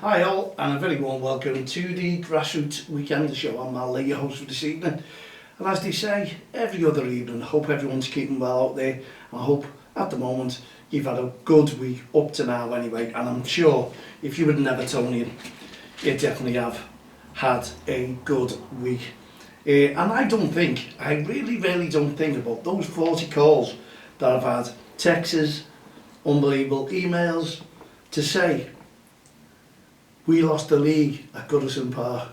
Hi all, and a very warm welcome to the Grassroots Weekend Show. I'm Mal, your host for this evening. And as they say, every other evening, I hope everyone's keeping well out there. I hope at the moment you've had a good week up to now anyway, and I'm sure if you're an Evertonian, you definitely have had a good week. And I really don't think about those 40 calls that I've had, texts, unbelievable emails to say, we lost the league at Goodison Park.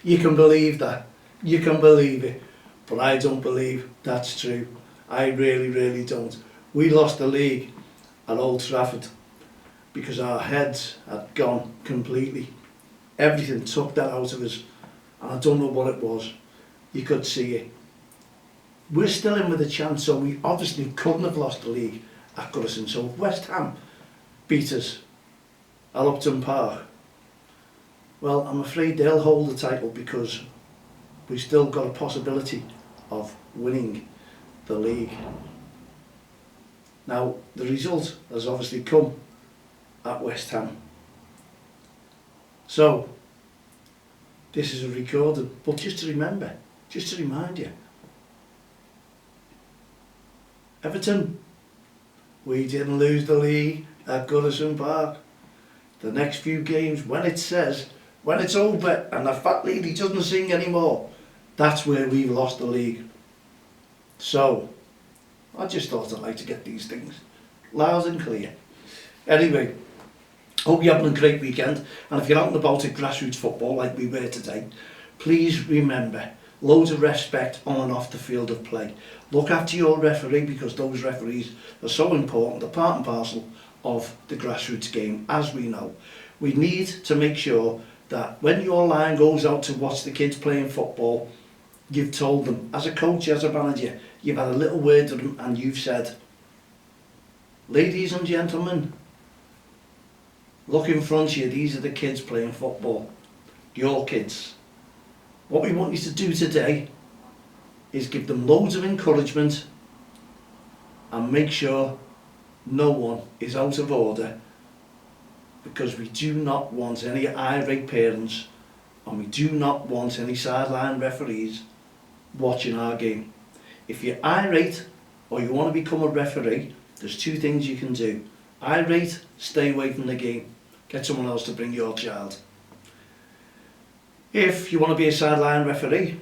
You can believe that. You can believe it. But I don't believe that's true. I really don't. We lost the league at Old Trafford because our heads had gone completely. Everything took that out of us. And I don't know what it was. You could see it. We're still in with a chance, so we obviously couldn't have lost the league at Goodison. So if West Ham beat us at Upton Park, well, I'm afraid they'll hold the title because we've still got a possibility of winning the league. Now, the result has obviously come at West Ham. So, this is a recording, but just to remind you, Everton, we didn't lose the league at Goodison Park. The next few games, when it's over and the fat lady doesn't sing anymore, that's where we've lost the league. So, I just thought I'd like to get these things loud and clear. Anyway, hope you're having a great weekend, and if you're out and about at grassroots football like we were today, please remember, loads of respect on and off the field of play. Look after your referee, because those referees are so important, they're part and parcel of the grassroots game, as we know. We need to make sure that when your line goes out to watch the kids playing football, you've told them, as a coach, as a manager, you've had a little word to them and you've said, ladies and gentlemen, look in front of you, these are the kids playing football, your kids. What we want you to do today is give them loads of encouragement and make sure no one is out of order, because we do not want any irate parents and we do not want any sideline referees watching our game. If you're irate or you want to become a referee, there's two things you can do. Irate, stay away from the game. Get someone else to bring your child. If you want to be a sideline referee,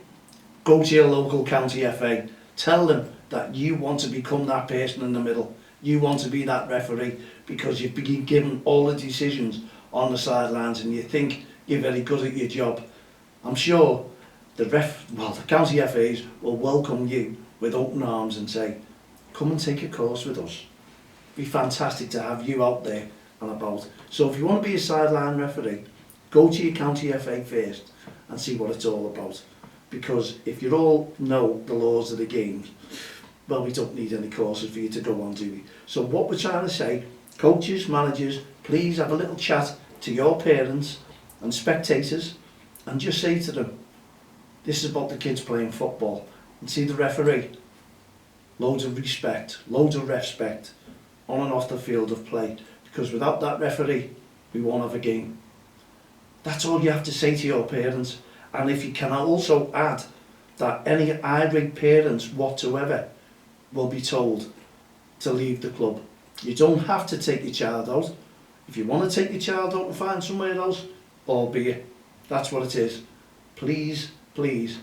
go to your local county FA. Tell them that you want to become that person in the middle. You want to be that referee because you've been given all the decisions on the sidelines and you think you're very good at your job. I'm sure the county FAs will welcome you with open arms and say, come and take a course with us. It'd be fantastic to have you out there and about. So if you want to be a sideline referee, go to your county FA first and see what it's all about. Because if you all know the laws of the games, well, we don't need any courses for you to go on, do we? So what we're trying to say, coaches, managers, please have a little chat to your parents and spectators and just say to them, this is about the kids playing football. And see the referee, loads of respect, loads of REFspect on and off the field of play. Because without that referee, we won't have a game. That's all you have to say to your parents. And if you can also add that any irate parents whatsoever will be told to leave the club. You don't have to take your child out. If you want to take your child out and find somewhere else, albeit, that's what it is. Please, please,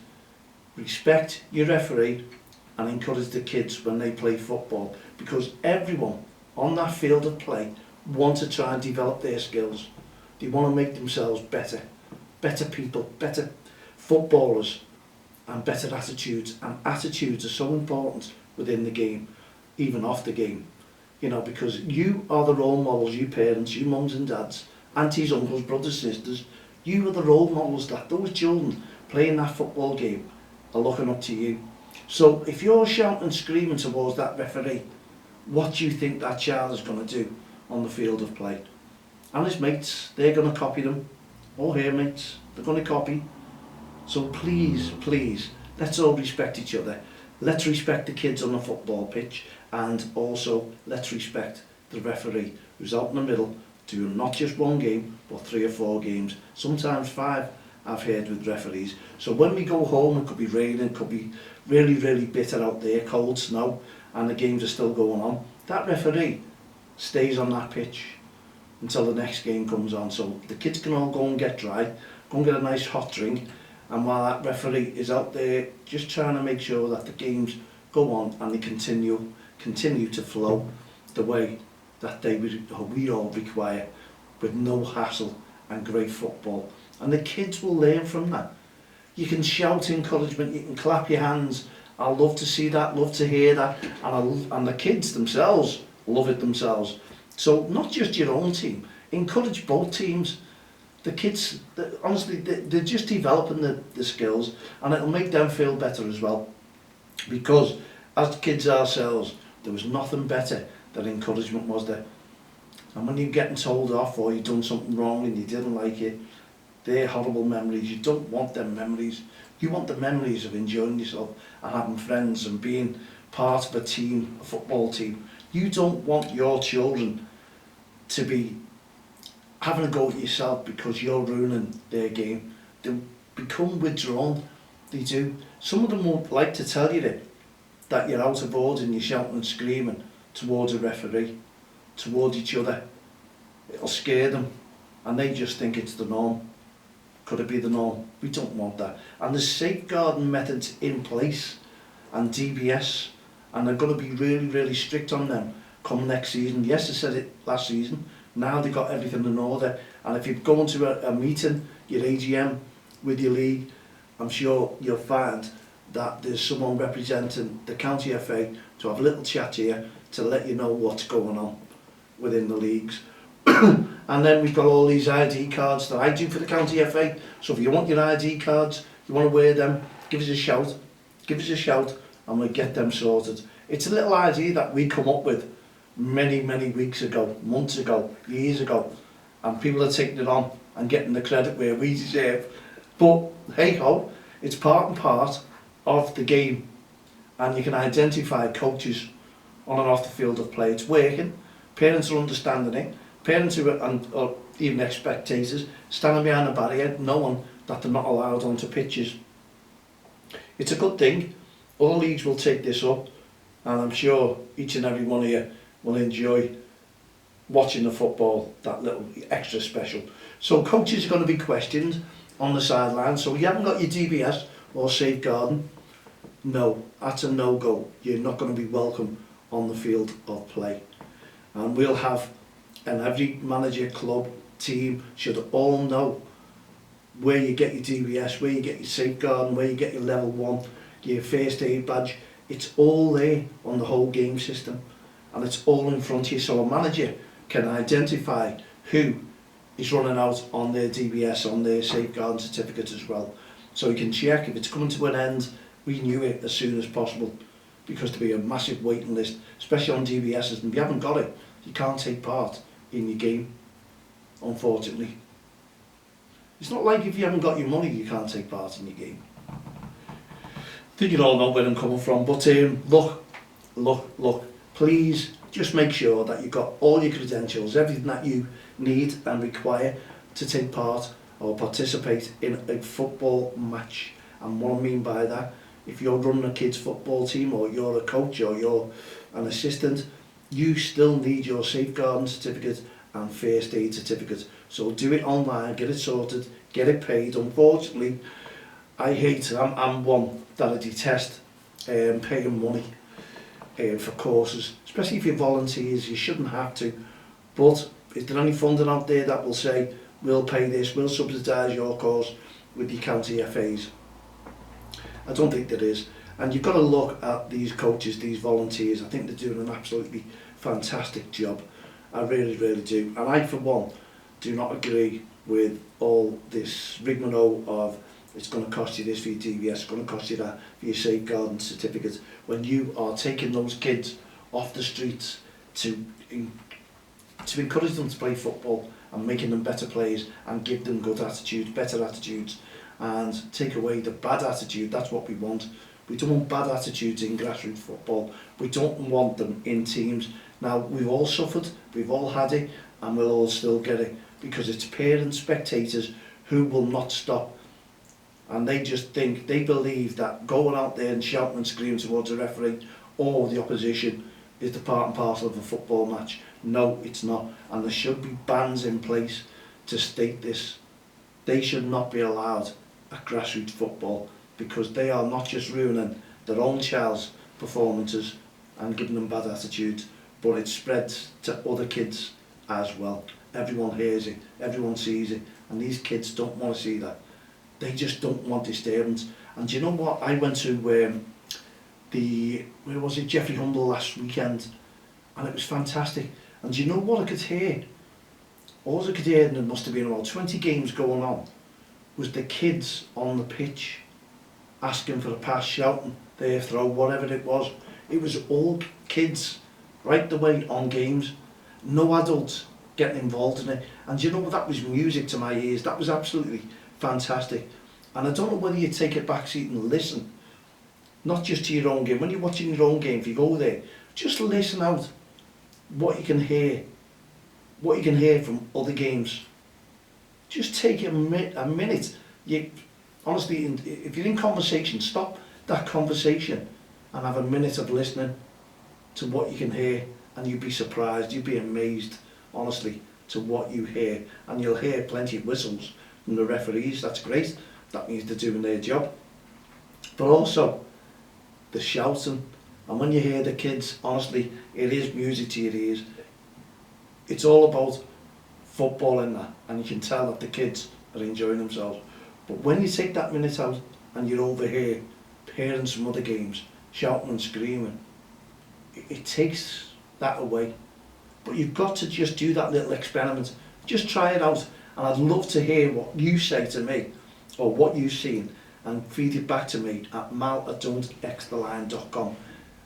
respect your referee and encourage the kids when they play football, because everyone on that field of play want to try and develop their skills. They want to make themselves better people, better footballers, and better attitudes. And attitudes are so important within the game, even off the game, because you are the role models, you parents, you mums and dads, aunties, uncles, brothers, sisters. You are the role models that those children playing that football game are looking up to you. So if you're shouting and screaming towards that referee, what do you think that child is going to do on the field of play? And his mates, they're going to copy them, or her mates, they're going to copy. So please, please, let's all respect each other. Let's respect the kids on the football pitch, and also let's respect the referee who's out in the middle doing not just one game, but 3 or 4 games, sometimes 5, I've heard with referees. So when we go home, it could be raining, it could be really, really bitter out there, cold, snow, and the games are still going on. That referee stays on that pitch until the next game comes on. So the kids can all go and get dry, go and get a nice hot drink, and while that referee is out there just trying to make sure that the games go on and they continue to flow the way that we all require, with no hassle and great football. And the kids will learn from that. You can shout encouragement, you can clap your hands. I love to see that, love to hear that, and the kids themselves love it themselves. So not just your own team, encourage both teams. The kids, honestly, they're just developing the skills, and it'll make them feel better as well. Because as kids ourselves, there was nothing better than encouragement, was there? And when you're getting told off or you've done something wrong and you didn't like it, they're horrible memories. You don't want them memories. You want the memories of enjoying yourself and having friends and being part of a team, a football team. You don't want your children to be having a go at yourself because you're ruining their game. They become withdrawn. They do. Some of them won't like to tell you that you're out of order and you're shouting and screaming towards a referee, towards each other. It'll scare them and they just think it's the norm. Could it be the norm? We don't want that. And there's safeguarding methods in place and DBS, and they're going to be really, really strict on them come next season. Yes, I said it last season. Now they've got everything in order. And if you go into a meeting, your AGM with your league, I'm sure you'll find that there's someone representing the county FA to have a little chat here to let you know what's going on within the leagues. And then we've got all these ID cards that I do for the county FA. So if you want your ID cards, you want to wear them, give us a shout. Give us a shout and we'll get them sorted. It's a little idea that we come up with many, many weeks ago, months ago, years ago. And people are taking it on and getting the credit where we deserve. But hey ho, it's part and part of the game. And you can identify coaches on and off the field of play. It's working. Parents are understanding it. Parents who are, or even spectators, standing behind a barrier, knowing that they're not allowed onto pitches. It's a good thing. All leagues will take this up, and I'm sure each and every one of you will enjoy watching the football that little extra special. So coaches are going to be questioned on the sideline. So if you haven't got your DBS or safeguarding, no, that's a no-go. You're not going to be welcome on the field of play. And we'll have, and every manager, club, team should all know where you get your DBS, where you get your safeguarding, where you get your level 1, your first aid badge. It's all there on the whole game system, and it's all in front of you, so a manager can identify who is running out on their DBS, on their safeguarding certificate as well. So you can check if it's coming to an end, renew it as soon as possible, because there'll be a massive waiting list, especially on DBSs, and if you haven't got it, you can't take part in your game, unfortunately. It's not like if you haven't got your money, you can't take part in your game. I think you all know where I'm coming from, but look, please just make sure that you've got all your credentials, everything that you need and require to take part or participate in a football match. And what I mean by that, if you're running a kids football team, or you're a coach, or you're an assistant, you still need your safeguarding certificate and first aid certificate. So do it online, get it sorted, get it paid. Unfortunately, I'm one that I detest paying money for courses, especially if you're volunteers. You shouldn't have to. But is there any funding out there that will say, we'll pay this, we'll subsidise your course with your county FAs? I don't think there is. And you've got to look at these coaches, these volunteers. I think they're doing an absolutely fantastic job. I really, really do. And I, for one, do not agree with all this rigmarole of it's going to cost you this for your DBS, it's going to cost you that for your safeguarding certificate, when you are taking those kids off the streets to encourage them to play football and making them better players and give them good attitudes, better attitudes, and take away the bad attitude. That's what we want. We don't want bad attitudes in grassroots football. We don't want them in teams. Now, we've all suffered, we've all had it, and we'll all still get it, because it's parents, spectators who will not stop. And they just think, they believe that going out there and shouting and screaming towards the referee or the opposition is the part and parcel of a football match. No, it's not. And there should be bans in place to state this. They should not be allowed at grassroots football, because they are not just ruining their own child's performances and giving them bad attitudes, but it spreads to other kids as well. Everyone hears it, everyone sees it, and these kids don't want to see that. They just don't want disturbance. And do you know what? I went to where was it, Jeffrey Humble last weekend, and it was fantastic. And do you know what I could hear? All I could hear, and there must have been about 20 games going on, was the kids on the pitch asking for a pass, shouting their throw, whatever it was. It was all kids, right the way on games. No adults getting involved in it. And you know what? That was music to my ears. That was absolutely fantastic. And I don't know whether you take a back seat and listen, not just to your own game. When you're watching your own game, if you go there, just listen out what you can hear, from other games. Just take a minute. Honestly, if you're in conversation, stop that conversation and have a minute of listening to what you can hear, and you'd be surprised, you'd be amazed, honestly, to what you hear. And you'll hear plenty of whistles from the referees. That's great. That means they're doing their job. But also the shouting, and when you hear the kids, honestly, it is music to your ears. It's all about football in that, and you can tell that the kids are enjoying themselves. But when you take that minute out and you're over here, parents from other games shouting and screaming, it takes that away. But you've got to just do that little experiment. Just try it out, and I'd love to hear what you say to me, or what you've seen, and feed it back to me at mal@don'txtheline.com.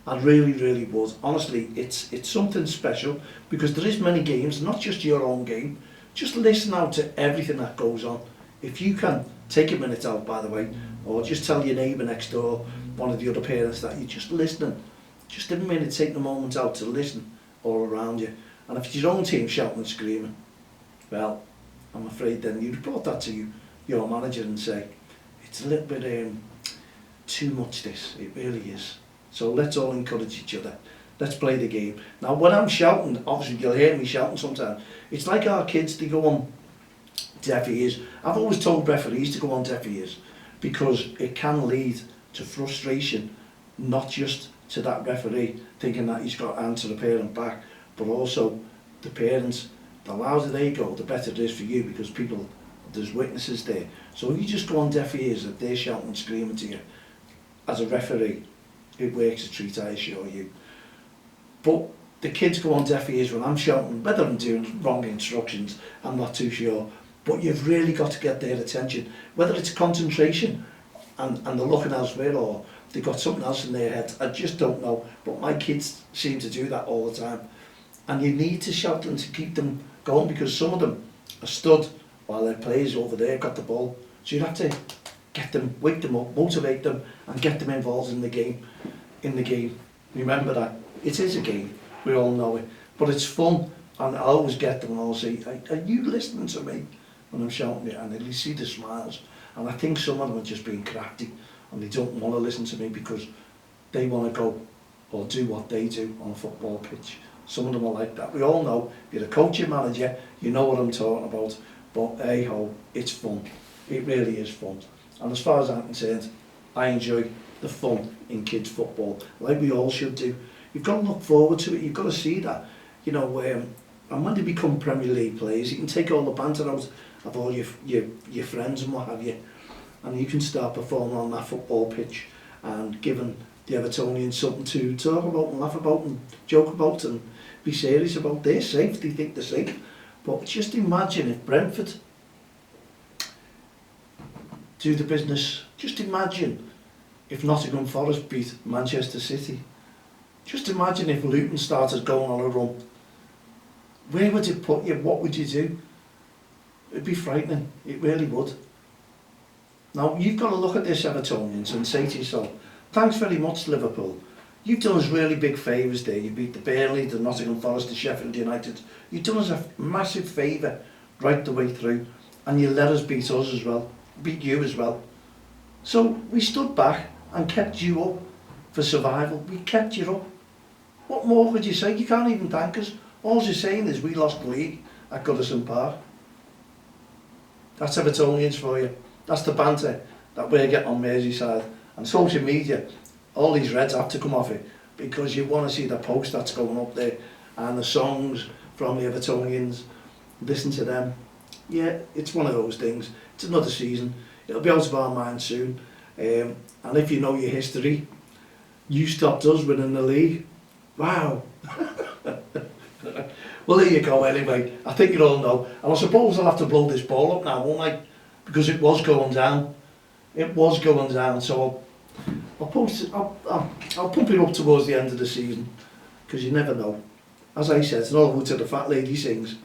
I really, really would. Honestly, it's something special, because there is many games, not just your own game. Just listen out to everything that goes on. If you can, take a minute out, by the way, or just tell your neighbour next door, one of the other parents, that you're just listening. Just a minute, take the moment out to listen all around you. And if it's your own team shouting and screaming, well, I'm afraid then you'd report that to your manager and say, it's a little bit too much, this, it really is. So let's all encourage each other. Let's play the game. Now, when I'm shouting, obviously you'll hear me shouting sometimes. It's like our kids, they go on deaf ears. I've always told referees to go on deaf ears, because it can lead to frustration, not just to that referee thinking that he's got to answer the parent back, but also the parents. The louder they go, the better it is for you, because there's witnesses there. So if you just go on deaf ears, if they're shouting and screaming to you, as a referee, it works a treat, I assure you. But the kids go on deaf ears when I'm shouting, whether I'm doing wrong instructions, I'm not too sure. But you've really got to get their attention, whether it's concentration and they're looking elsewhere, or they've got something else in their head. I just don't know. But my kids seem to do that all the time. And you need to shout them to keep them going, because some of them are stood while their players over there got the ball. So you have to get them, wake them up, motivate them, and get them involved in the game. Remember that. It is a game. We all know it. But it's fun. And I always get them and I'll say, are you listening to me when I'm shouting it? And you see the smiles. And I think some of them are just being crafty, and they don't want to listen to me because they want to go or do what they do on a football pitch. Some of them are like that. We all know, if you're a coach or manager, you know what I'm talking about. But hey ho, it's fun. It really is fun. And as far as I'm concerned, I enjoy the fun in kids football, like we all should do. You've got to look forward to it. You've got to see that. You know, and when they become Premier League players, you can take all the banter out of all your friends and what have you, and you can start performing on that football pitch and giving the Evertonians something to talk about and laugh about and joke about and be serious about. They're safe, they think they're safe. But just imagine if Brentford do the business. Just imagine if Nottingham Forest beat Manchester City. Just imagine if Luton started going on a run. Where would it put you? What would you do? It'd be frightening. It really would. Now, you've got to look at this, Evertonians, and say to yourself, thanks very much, Liverpool. You've done us really big favours there. You beat the Burnley, the Nottingham Forest, the Sheffield United. You've done us a massive favour right the way through, and you let us beat us as well, beat you as well. So we stood back and kept you up for survival. We kept you up. What more could you say? You can't even thank us. All you're saying is we lost the league at Goodison Park. That's Evertonians for you. That's the banter that we're getting on Merseyside. And social media, all these Reds have to come off it because you want to see the post that's going up there and the songs from the Evertonians. Listen to them. Yeah, it's one of those things. It's another season. It'll be out of our minds soon. And if you know your history, you stopped us winning the league. Wow. Well, there you go anyway. I think you all know. And I suppose I'll have to blow this ball up now, won't I? Because it was going down. It was going down. So I'll pump it up towards the end of the season. Because you never know. As I said, it's not what the fat lady sings.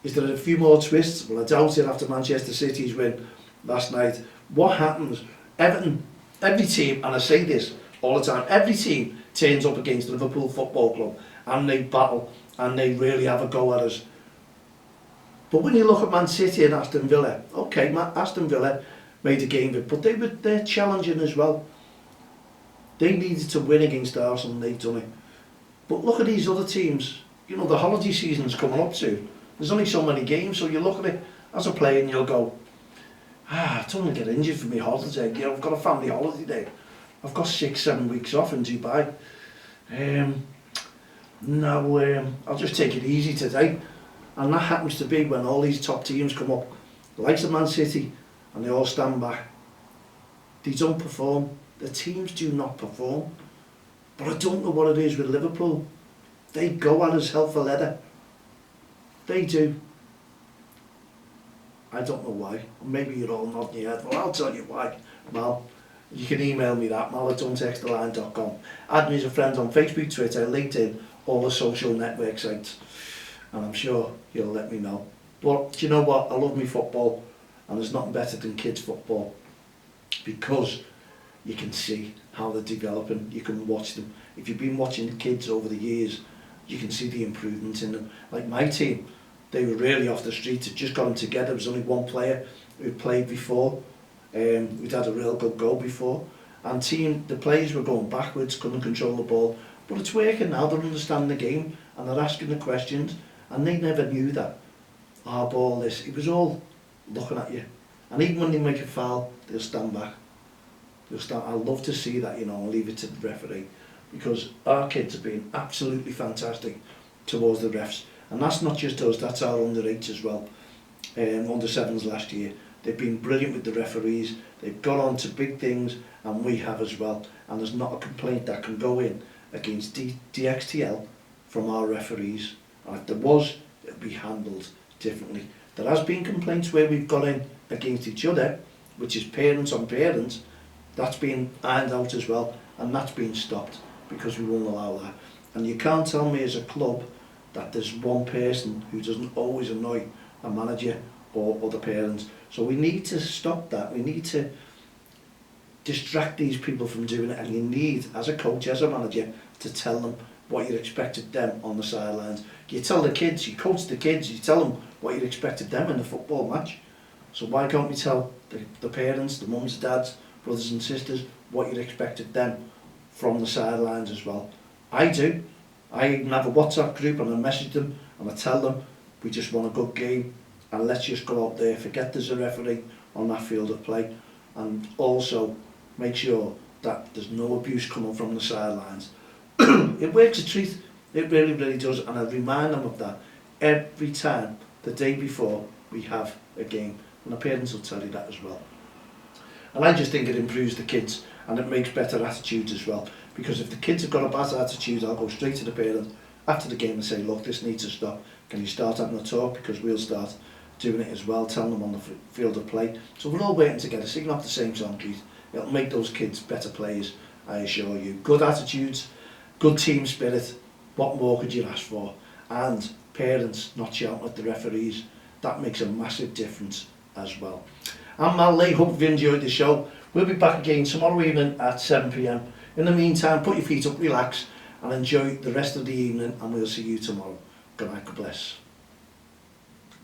Is there a few more twists? Well, I doubt it after Manchester City's win last night. What happens? Everton, every team, and I say this all the time, every team turns up against Liverpool Football Club and they battle and they really have a go at us. But when you look at Man City and Aston Villa, okay, Aston Villa made a game of it, but they're challenging as well. They needed to win against Arsenal and they've done it. But look at these other teams. You know, the holiday season's coming up too. There's only so many games, so you look at it as a player and you'll go, I don't want to get injured for my holiday. You know, I've got a family holiday there. I've got 6-7 weeks off in Dubai. I'll just take it easy today. And that happens to be when all these top teams come up, the likes of Man City, and they all stand back. They don't perform. The teams do not perform. But I don't know what it is with Liverpool. They go at us hell for leather. They do. I don't know why. Maybe you're all nodding your head. Well, I'll tell you why. Well, you can email me that, mal@don'ttexttheline.com. Add me as a friend on Facebook, Twitter, LinkedIn, all the social network sites. And I'm sure you'll let me know. But do you know what? I love me football. And there's nothing better than kids football. Because you can see how they're developing. You can watch them. If you've been watching the kids over the years, you can see the improvements in them. Like my team, they were really off the street. It just got them together. There was only one player who played before. We'd had a real good go before. And the players were going backwards, couldn't control the ball. But it's working now. They're understanding the game and they're asking the questions. And they never knew that. Our ball, this. It was all looking at you. And even when they make a foul, they'll stand back. I love to see that, you know, and leave it to the referee. Because our kids have been absolutely fantastic towards the refs. And that's not just us, that's our under-8s as well. Under-7s last year. They've been brilliant with the referees. They've got on to big things, and we have as well. And there's not a complaint that can go in against DXTL from our referees. And if there was, it would be handled differently. There has been complaints where we've got in against each other, which is parents on parents. That's been ironed out as well, and that's been stopped because we won't allow that. And you can't tell me as a club that there's one person who doesn't always annoy a manager or other parents. So we need to stop that. We need to distract these people from doing it, and you need, as a coach, as a manager, to tell them what you expected them on the sidelines. You tell the kids, you coach the kids, you tell them what you expected them in the football match. So why can't we tell the parents, the mums, dads, brothers and sisters, what you expected them from the sidelines as well? I do. I even have a WhatsApp group and I message them and I tell them we just want a good game and let's just go out there, forget there's a referee on that field of play, and also make sure that there's no abuse coming from the sidelines. It works a treat, it really, really does, and I remind them of that every time the day before we have a game, and the parents will tell you that as well. And I just think it improves the kids and it makes better attitudes as well, because if the kids have got a bad attitude, I'll go straight to the parent after the game and say, look, this needs to stop. Can you start having a talk? Because we'll start doing it as well, telling them on the field of play. So we're all waiting together, singing off the same song, Keith. It'll make those kids better players, I assure you. Good attitudes, good team spirit, what more could you ask for? And parents not shouting at the referees, that makes a massive difference as well. I'm Mal Lee, hope you've enjoyed the show. We'll be back again tomorrow evening at 7 p.m. In the meantime, put your feet up, relax, and enjoy the rest of the evening, and we'll see you tomorrow. Good night, God bless.